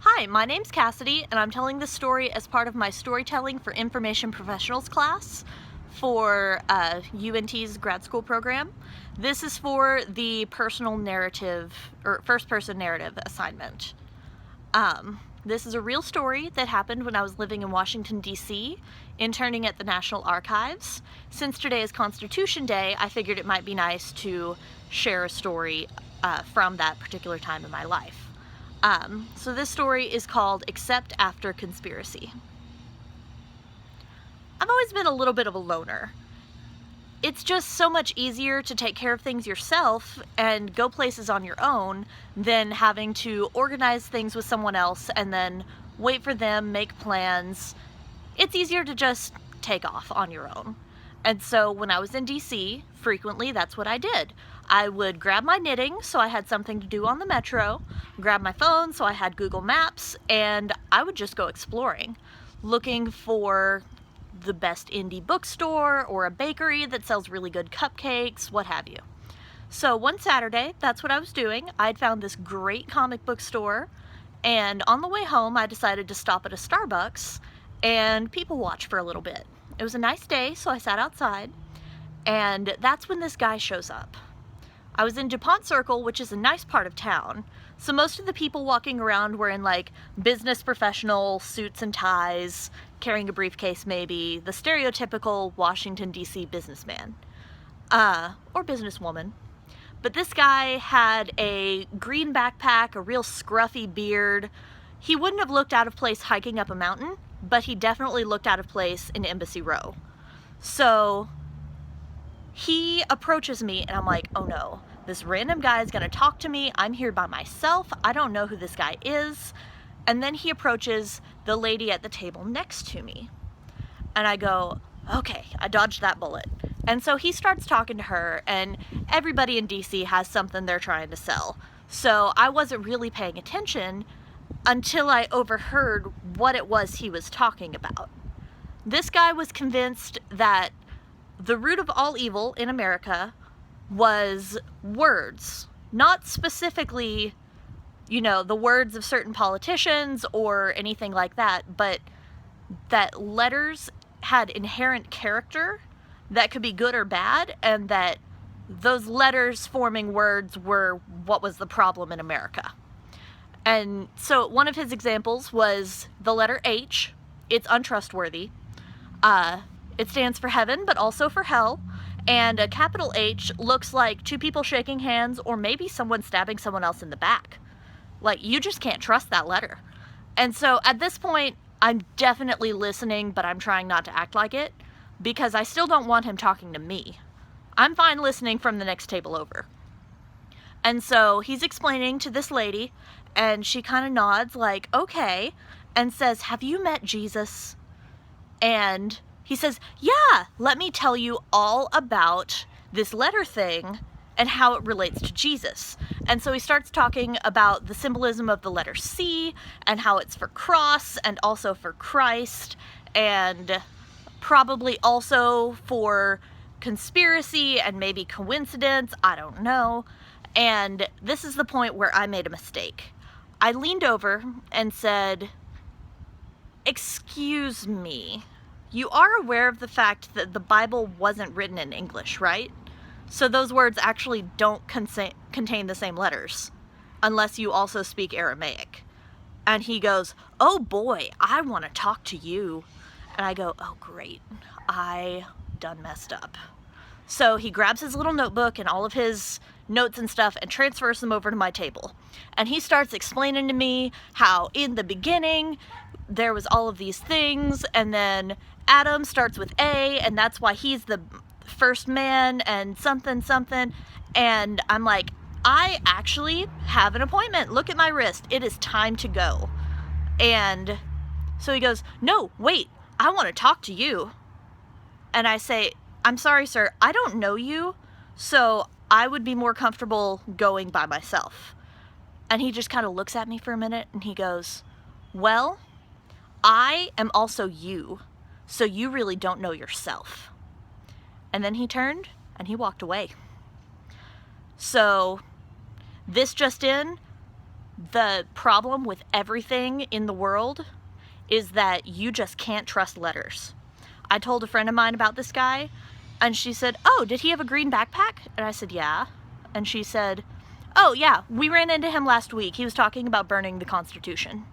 Hi, my name's Cassidy, and I'm telling this story as part of my Storytelling for Information Professionals class for UNT's grad school program. This is for the personal narrative, or first-person narrative assignment. This is a real story that happened when I was living in Washington, D.C., interning at the National Archives. Since today is Constitution Day, I figured it might be nice to share a story from that particular time in my life. So this story is called Except After Conspira-C. I've always been a little bit of a loner. It's just so much easier to take care of things yourself and go places on your own than having to organize things with someone else and then wait for them, make plans. It's easier to just take off on your own. And so when I was in DC, frequently that's what I did. I would grab my knitting so I had something to do on the metro, grab my phone so I had Google Maps, and I would just go exploring, looking for the best indie bookstore or a bakery that sells really good cupcakes, what have you. So one Saturday, that's what I was doing. I'd found this great comic book store, and on the way home I decided to stop at a Starbucks and people watch for a little bit. It was a nice day, so I sat outside, and that's when this guy shows up. I was in DuPont Circle, which is a nice part of town, so most of the people walking around were in like business professional suits and ties, carrying a briefcase maybe, the stereotypical Washington, D.C. businessman, or businesswoman. But this guy had a green backpack, a real scruffy beard. He wouldn't have looked out of place hiking up a mountain, but he definitely looked out of place in Embassy Row. So he approaches me and I'm like, oh no, this random guy is gonna talk to me. I'm here by myself. I don't know who this guy is. And then he approaches the lady at the table next to me. And I go, okay, I dodged that bullet. And so he starts talking to her, and everybody in DC has something they're trying to sell. So I wasn't really paying attention until I overheard what it was he was talking about. This guy was convinced that the root of all evil in America was words, not specifically, you know, the words of certain politicians or anything like that, but that letters had inherent character that could be good or bad, and that those letters forming words were what was the problem in America. And so one of his examples was the letter H. It's untrustworthy. It stands for heaven, but also for hell. And a capital H looks like two people shaking hands, or maybe someone stabbing someone else in the back. Like, you just can't trust that letter. And so at this point, I'm definitely listening, but I'm trying not to act like it, because I still don't want him talking to me. I'm fine listening from the next table over. And so he's explaining to this lady, and she kind of nods like, okay, and says, have you met Jesus? And he says, yeah, let me tell you all about this letter thing and how it relates to Jesus. And so he starts talking about the symbolism of the letter C and how it's for cross and also for Christ and probably also for conspiracy and maybe coincidence, I don't know. And this is the point where I made a mistake. I leaned over and said, excuse me, you are aware of the fact that the Bible wasn't written in English, right? So those words actually don't contain the same letters, unless you also speak Aramaic. And he goes, oh boy, I want to talk to you. And I go, oh great, I done messed up. So he grabs his little notebook and all of his notes and stuff and transfers them over to my table. And he starts explaining to me how in the beginning there was all of these things, and then Adam starts with A, and that's why he's the first man, and something something. And I'm like, I actually have an appointment. Look at my wrist. It is time to go. And so he goes, no, wait, I want to talk to you. And I say, I'm sorry, sir, I don't know you, so I would be more comfortable going by myself. And he just kind of looks at me for a minute and he goes, well, I am also you, so you really don't know yourself. And then he turned and he walked away. So this just in, The problem with everything in the world is that you just can't trust letters. I told a friend of mine about this guy, and she said, "Oh, did he have a green backpack?" And I said, "Yeah." And she said, "Oh yeah, we ran into him last week. He was talking about burning the Constitution."